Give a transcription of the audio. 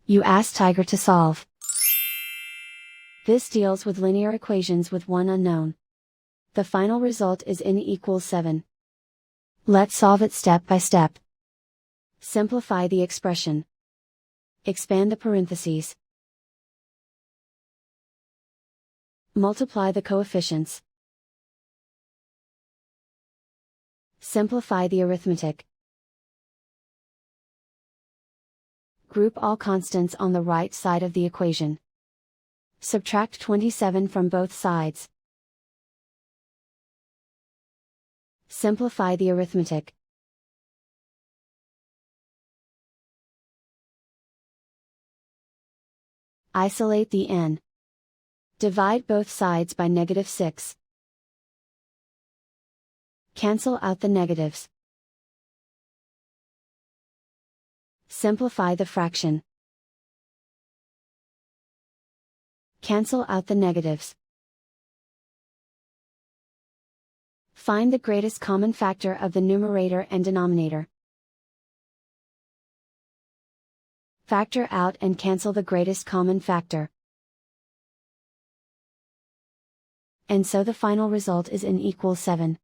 You ask Tiger to solve. This deals with linear equations with one unknown. The final result is n equals 7. Let's solve it step by step. Simplify the expression. Expand the parentheses. Multiply the coefficients. Simplify the arithmetic. Group all constants on the right side of the equation. Subtract 27 from both sides. Simplify the arithmetic. Isolate the n. Divide both sides by -6. Cancel out the negatives. Simplify the fraction. Cancel out the negatives. Find the greatest common factor of the numerator and denominator. Factor out and cancel the greatest common factor. And so the final result is n equals 7.